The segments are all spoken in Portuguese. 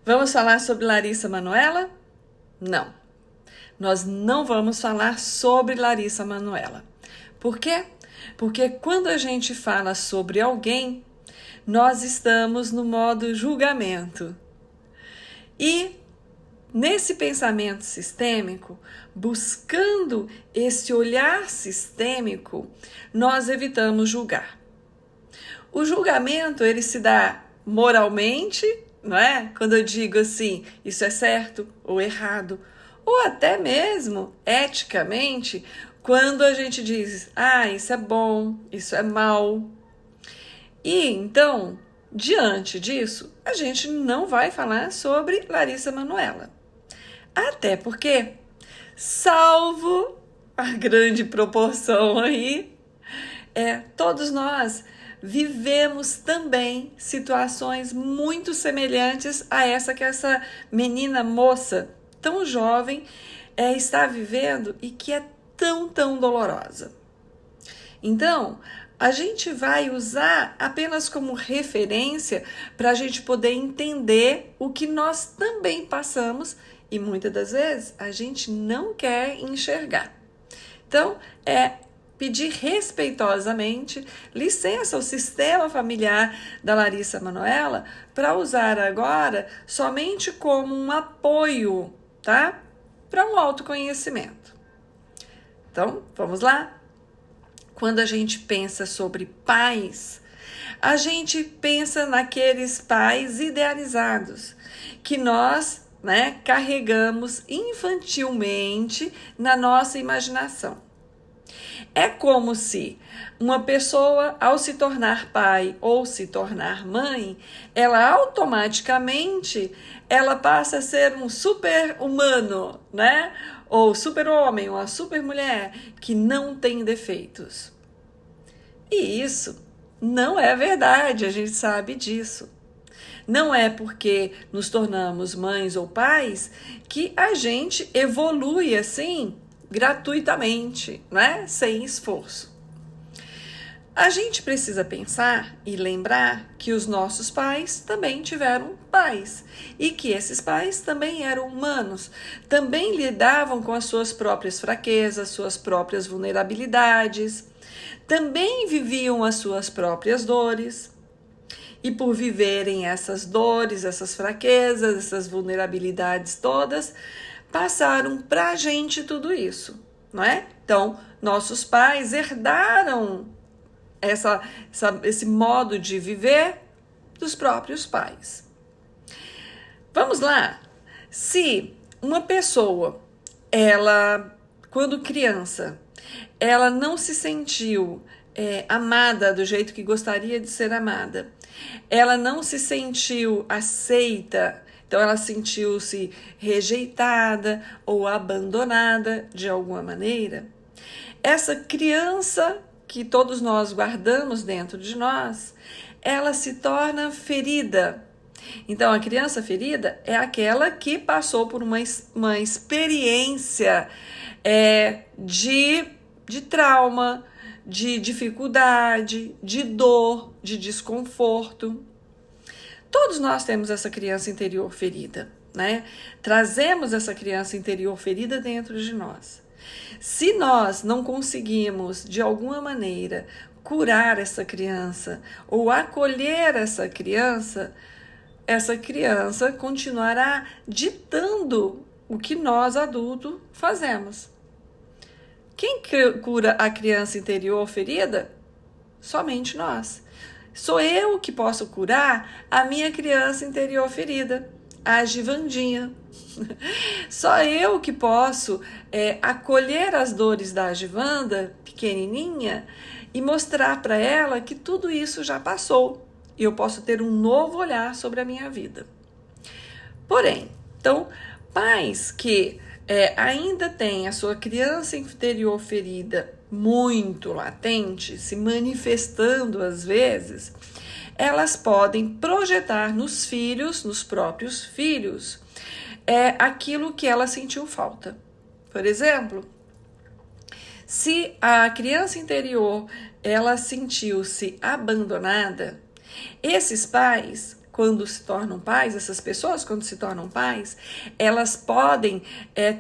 Vamos falar sobre Larissa Manoela? Não. Nós não vamos falar sobre Larissa Manoela. Por quê? Porque quando a gente fala sobre alguém, nós estamos no modo julgamento. E nesse pensamento sistêmico, buscando esse olhar sistêmico, nós evitamos julgar. O julgamento, ele se dá moralmente, não é? Quando eu digo assim, isso é certo ou errado, ou até mesmo eticamente, quando a gente diz, isso é bom, isso é mal. E então, diante disso, a gente não vai falar sobre Larissa Manoela. Até porque, salvo a grande proporção aí, todos nós vivemos também situações muito semelhantes a essa que essa menina moça tão jovem está vivendo e que é tão dolorosa. Então, a gente vai usar apenas como referência para a gente poder entender o que nós também passamos e muitas das vezes a gente não quer enxergar. Então, pedir respeitosamente licença ao sistema familiar da Larissa Manoela para usar agora somente como um apoio, tá? Para um autoconhecimento. Então, vamos lá? Quando a gente pensa sobre pais, a gente pensa naqueles pais idealizados que nós, carregamos infantilmente na nossa imaginação. É como se uma pessoa, ao se tornar pai ou se tornar mãe, ela automaticamente passa a ser um super-humano, ou super-homem, uma super-mulher que não tem defeitos. E isso não é verdade, a gente sabe disso. Não é porque nos tornamos mães ou pais que a gente evolui assim gratuitamente, sem esforço. A gente precisa pensar e lembrar que os nossos pais também tiveram pais e que esses pais também eram humanos, também lidavam com as suas próprias fraquezas, suas próprias vulnerabilidades, também viviam as suas próprias dores. E por viverem essas dores, essas fraquezas, essas vulnerabilidades todas, passaram para a gente tudo isso, não é? Então, nossos pais herdaram esse modo de viver dos próprios pais. Vamos lá? Se uma pessoa, quando criança, ela não se sentiu amada do jeito que gostaria de ser amada, ela não se sentiu aceita, então ela sentiu-se rejeitada ou abandonada de alguma maneira, essa criança que todos nós guardamos dentro de nós, ela se torna ferida. Então, a criança ferida é aquela que passou por uma experiência de trauma, de dificuldade, de dor, de desconforto. Todos nós temos essa criança interior ferida, Trazemos essa criança interior ferida dentro de nós. Se nós não conseguimos, de alguma maneira, curar essa criança ou acolher essa criança continuará ditando o que nós, adultos, fazemos. Quem cura a criança interior ferida? Somente nós. Sou eu que posso curar a minha criança interior ferida, a Givandinha. Só eu que posso acolher as dores da Givanda, pequenininha, e mostrar para ela que tudo isso já passou e eu posso ter um novo olhar sobre a minha vida. Porém, então, pais que ainda têm a sua criança interior ferida muito latente, se manifestando às vezes, elas podem projetar nos filhos, nos próprios filhos, aquilo que ela sentiu falta. Por exemplo, se a criança interior ela sentiu-se abandonada, esses pais, quando se tornam pais, essas pessoas quando se tornam pais, elas podem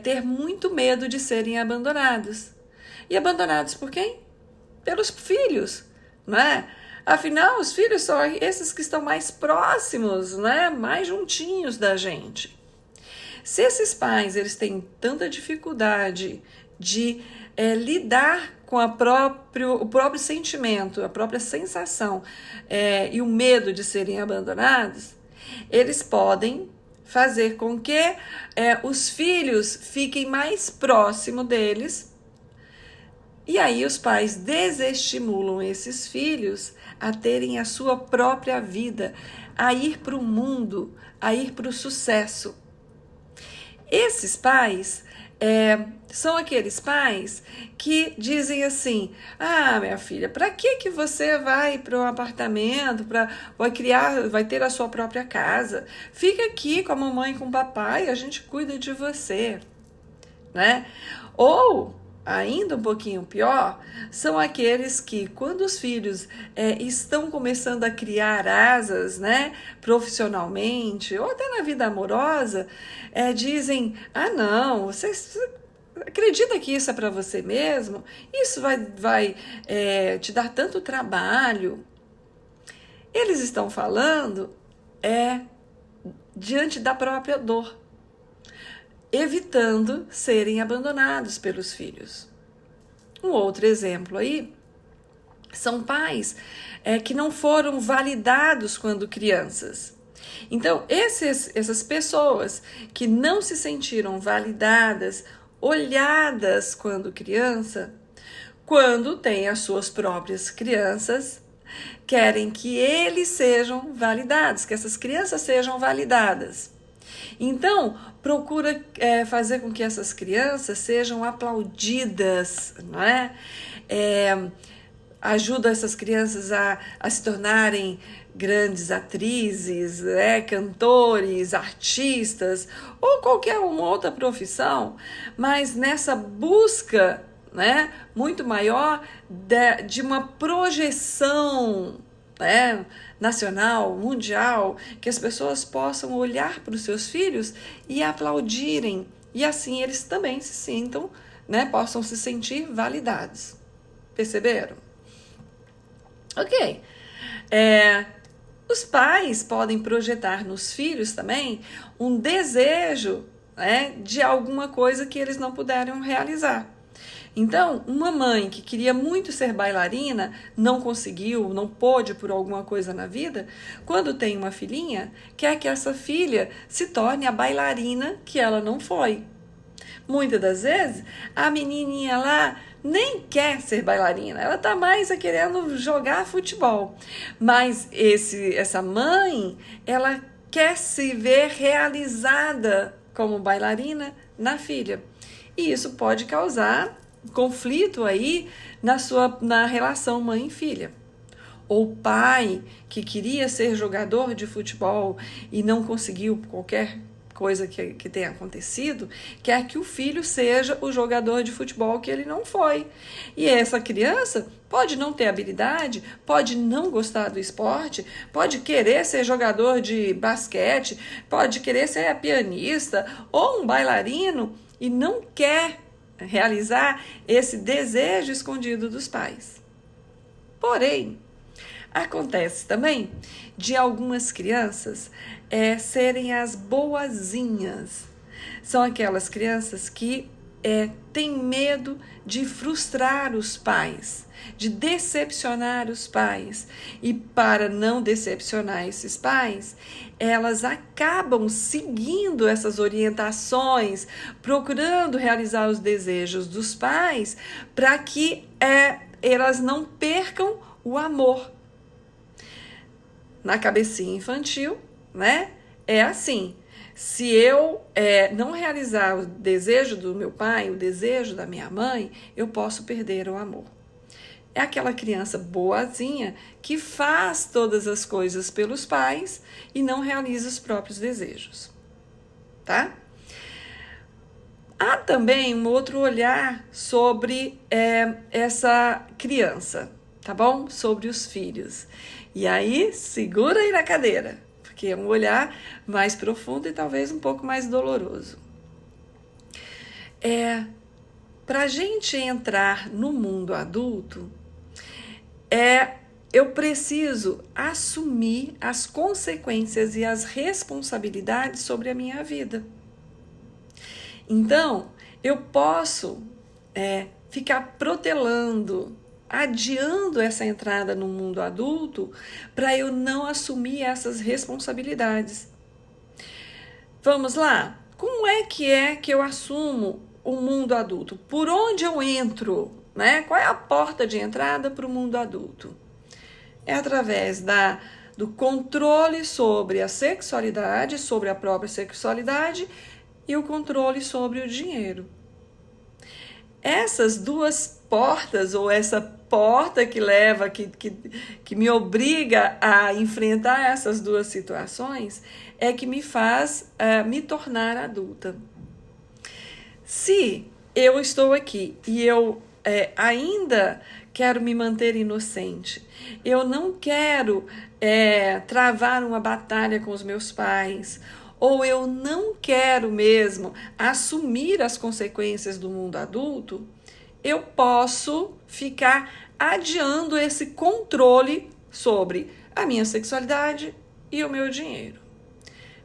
ter muito medo de serem abandonados. E abandonados por quem? Pelos filhos, não é? Afinal, os filhos são esses que estão mais próximos, né? Mais juntinhos da gente. Se esses pais eles têm tanta dificuldade de lidar com o próprio sentimento, a própria sensação e o medo de serem abandonados, eles podem fazer com que os filhos fiquem mais próximos deles. E aí os pais desestimulam esses filhos a terem a sua própria vida, a ir para o mundo, a ir para o sucesso. Esses pais são aqueles pais que dizem assim: minha filha, para que você vai para um apartamento, vai ter a sua própria casa? Fica aqui com a mamãe e com o papai, a gente cuida de você, né? Ou ainda um pouquinho pior, são aqueles que, quando os filhos estão começando a criar asas, né, profissionalmente, ou até na vida amorosa, dizem: não, você acredita que isso é para você mesmo? Isso vai te dar tanto trabalho. Eles estão falando diante da própria dor, evitando serem abandonados pelos filhos. Um outro exemplo aí são pais que não foram validados quando crianças. Então, essas pessoas que não se sentiram validadas, olhadas quando criança, quando têm as suas próprias crianças, querem que eles sejam validados, que essas crianças sejam validadas. Então, procura fazer com que essas crianças sejam aplaudidas, não é? Ajuda essas crianças a se tornarem grandes atrizes, cantores, artistas, ou qualquer uma outra profissão, mas nessa busca, né, muito maior de uma projeção, nacional, mundial, que as pessoas possam olhar para os seus filhos e aplaudirem, e assim eles também se sintam, possam se sentir validados. Perceberam? Ok. Os pais podem projetar nos filhos também um desejo, de alguma coisa que eles não puderam realizar. Então, uma mãe que queria muito ser bailarina, não conseguiu, não pôde por alguma coisa na vida, quando tem uma filhinha, quer que essa filha se torne a bailarina que ela não foi. Muitas das vezes, a menininha lá nem quer ser bailarina, ela está mais querendo jogar futebol. Mas essa mãe, ela quer se ver realizada como bailarina na filha. E isso pode causar conflito aí na relação mãe e filha. Ou pai que queria ser jogador de futebol e não conseguiu por qualquer coisa que tenha acontecido, quer que o filho seja o jogador de futebol que ele não foi. E essa criança pode não ter habilidade, pode não gostar do esporte, pode querer ser jogador de basquete, pode querer ser pianista ou um bailarino e não quer realizar esse desejo escondido dos pais. Porém, acontece também de algumas crianças serem as boazinhas. São aquelas crianças que têm medo de frustrar os pais, de decepcionar os pais. E para não decepcionar esses pais, elas acabam seguindo essas orientações, procurando realizar os desejos dos pais para que elas não percam o amor. Na cabecinha infantil, é assim: se eu não realizar o desejo do meu pai, o desejo da minha mãe, eu posso perder o amor. É aquela criança boazinha que faz todas as coisas pelos pais e não realiza os próprios desejos, tá? Há também um outro olhar sobre essa criança, tá bom? Sobre os filhos. E aí, segura aí na cadeira, porque é um olhar mais profundo e talvez um pouco mais doloroso. Para a gente entrar no mundo adulto, eu preciso assumir as consequências e as responsabilidades sobre a minha vida. Então, eu posso ficar protelando, adiando essa entrada no mundo adulto para eu não assumir essas responsabilidades. Vamos lá? Como é que eu assumo o mundo adulto? Por onde eu entro? Né? Qual é a porta de entrada para o mundo adulto? É através do controle sobre a sexualidade, sobre a própria sexualidade e o controle sobre o dinheiro. Essas duas portas, ou essa porta que leva, que me obriga a enfrentar essas duas situações, é que me faz me tornar adulta. Se eu estou aqui e eu ainda quero me manter inocente, eu não quero travar uma batalha com os meus pais, ou eu não quero mesmo assumir as consequências do mundo adulto, eu posso ficar adiando esse controle sobre a minha sexualidade e o meu dinheiro.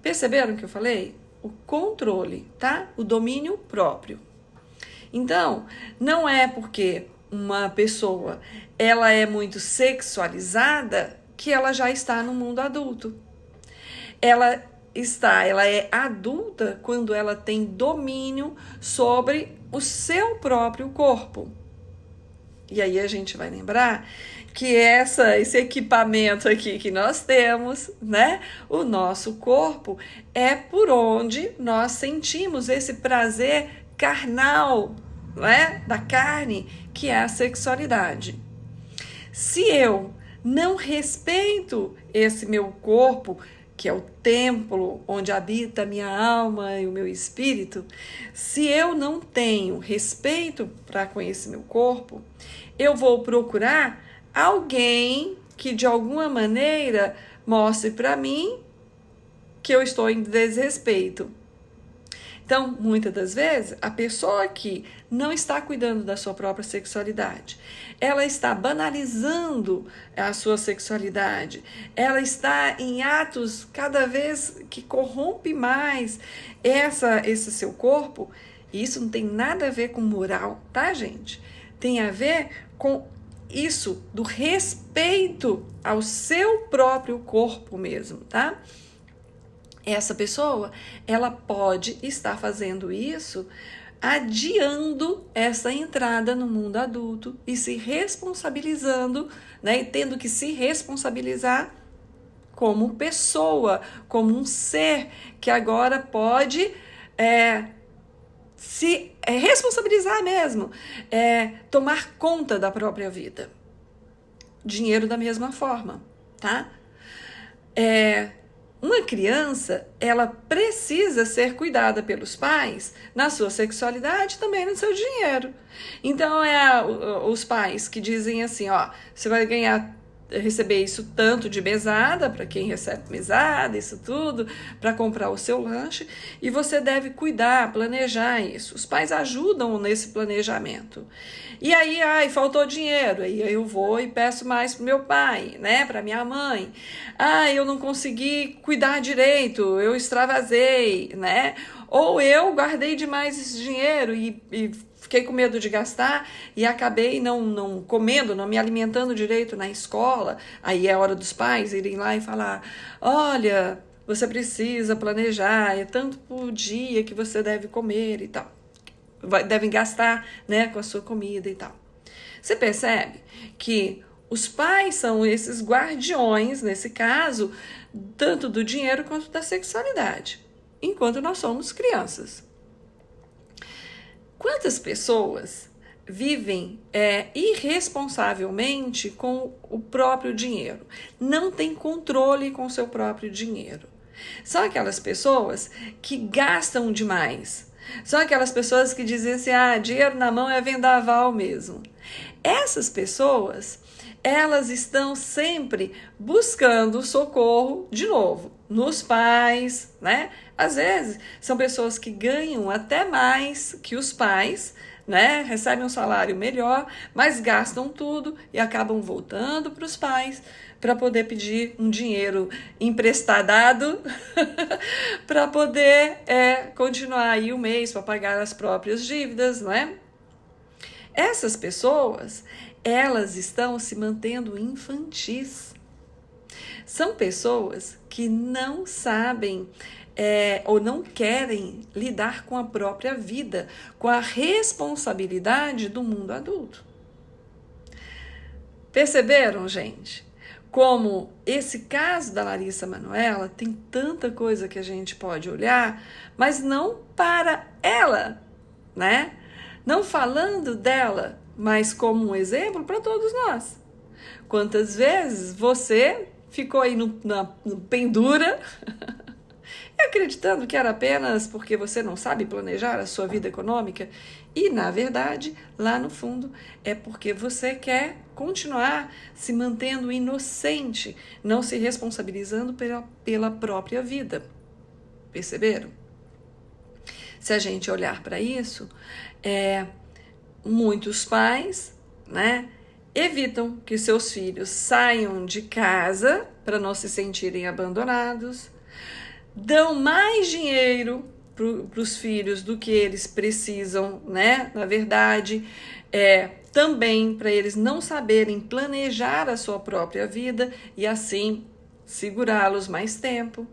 Perceberam o que eu falei? O controle, tá? O domínio próprio. Então, não é porque uma pessoa ela é muito sexualizada que ela já está no mundo adulto. Ela é adulta quando ela tem domínio sobre o seu próprio corpo. E aí a gente vai lembrar que esse equipamento aqui que nós temos, né? O nosso corpo é por onde nós sentimos esse prazer carnal, né? Da carne, que é a sexualidade. Se eu não respeito esse meu corpo, que é o templo onde habita a minha alma e o meu espírito, se eu não tenho respeito para com esse meu corpo, eu vou procurar alguém que de alguma maneira mostre para mim que eu estou em desrespeito. Então, muitas das vezes, a pessoa que não está cuidando da sua própria sexualidade, ela está banalizando a sua sexualidade, ela está em atos cada vez que corrompe mais esse seu corpo, e isso não tem nada a ver com moral, tá, gente? Tem a ver com isso, do respeito ao seu próprio corpo mesmo, tá? Essa pessoa, ela pode estar fazendo isso, adiando essa entrada no mundo adulto e se responsabilizando, né, e tendo que se responsabilizar como pessoa, como um ser que agora pode se responsabilizar mesmo, tomar conta da própria vida. Dinheiro da mesma forma, tá? Uma criança, ela precisa ser cuidada pelos pais na sua sexualidade e também no seu dinheiro. Então, os pais que dizem assim, ó, você vai receber isso tanto de mesada, para quem recebe mesada, isso tudo, para comprar o seu lanche, e você deve cuidar, planejar isso. Os pais ajudam nesse planejamento. E aí, faltou dinheiro, aí eu vou e peço mais pro meu pai, né, para minha mãe. Eu não consegui cuidar direito, eu extravasei, né, ou eu guardei demais esse dinheiro e fiquei com medo de gastar e acabei não comendo, não me alimentando direito na escola. Aí é hora dos pais irem lá e falar, olha, você precisa planejar, é tanto por dia que você deve comer e tal. Devem gastar, né, com a sua comida e tal. Você percebe que os pais são esses guardiões, nesse caso, tanto do dinheiro quanto da sexualidade, enquanto nós somos crianças. Quantas pessoas vivem irresponsavelmente com o próprio dinheiro? Não tem controle com o seu próprio dinheiro. São aquelas pessoas que gastam demais. São aquelas pessoas que dizem assim, dinheiro na mão é vendaval mesmo. Essas pessoas, elas estão sempre buscando socorro, de novo, nos pais, né? Às vezes, são pessoas que ganham até mais que os pais, né? Recebem um salário melhor, mas gastam tudo e acabam voltando para os pais para poder pedir um dinheiro emprestado para poder continuar aí o mês para pagar as próprias dívidas, né? Essas pessoas, elas estão se mantendo infantis. São pessoas que não sabem ou não querem lidar com a própria vida, com a responsabilidade do mundo adulto. Perceberam, gente? Como esse caso da Larissa Manoela tem tanta coisa que a gente pode olhar, mas não para ela, né? Não falando dela, mas como um exemplo para todos nós. Quantas vezes você ficou aí no pendura, acreditando que era apenas porque você não sabe planejar a sua vida econômica? E, na verdade, lá no fundo, é porque você quer continuar se mantendo inocente, não se responsabilizando pela própria vida. Perceberam? Se a gente olhar para isso, muitos pais, né, evitam que seus filhos saiam de casa para não se sentirem abandonados, dão mais dinheiro para os filhos do que eles precisam, né? Na verdade, também para eles não saberem planejar a sua própria vida e assim segurá-los mais tempo.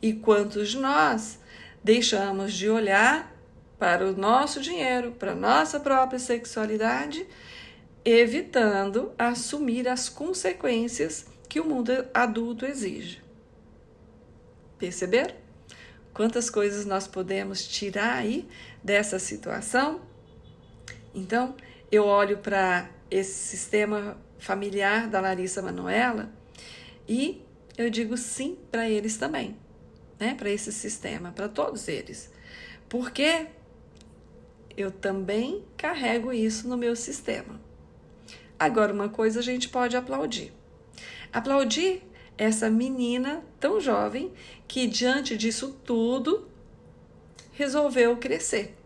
E quantos de nós deixamos de olhar para o nosso dinheiro, para a nossa própria sexualidade, evitando assumir as consequências que o mundo adulto exige. Perceberam? Quantas coisas nós podemos tirar aí dessa situação? Então, eu olho para esse sistema familiar da Larissa Manoela e eu digo sim para eles também, né? Para esse sistema, para todos eles. Porque eu também carrego isso no meu sistema. Agora, uma coisa a gente pode aplaudir. Aplaudir essa menina tão jovem que, diante disso tudo, resolveu crescer.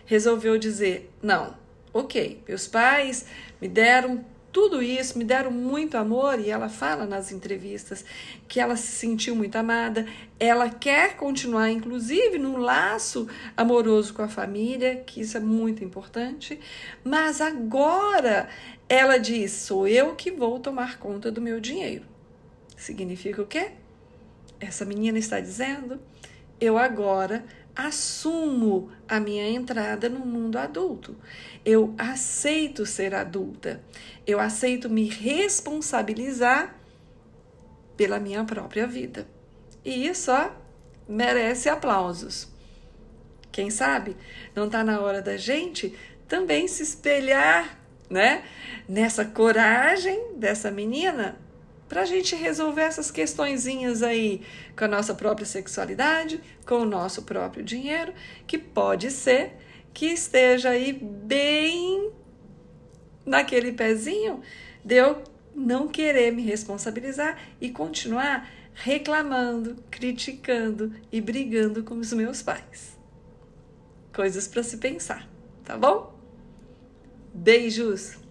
Resolveu dizer, não, ok, meus pais me deram tudo isso, me deram muito amor, e ela fala nas entrevistas que ela se sentiu muito amada, ela quer continuar, inclusive, num laço amoroso com a família, que isso é muito importante, mas agora ela diz, sou eu que vou tomar conta do meu dinheiro. Significa o quê? Essa menina está dizendo, eu agora assumo a minha entrada no mundo adulto. Eu aceito ser adulta. Eu aceito me responsabilizar pela minha própria vida. E isso merece aplausos. Quem sabe não está na hora da gente também se espelhar, né, nessa coragem dessa menina, para a gente resolver essas questõezinhas aí com a nossa própria sexualidade, com o nosso próprio dinheiro, que pode ser que esteja aí bem naquele pezinho de eu não querer me responsabilizar e continuar reclamando, criticando e brigando com os meus pais. Coisas para se pensar, tá bom? Beijos!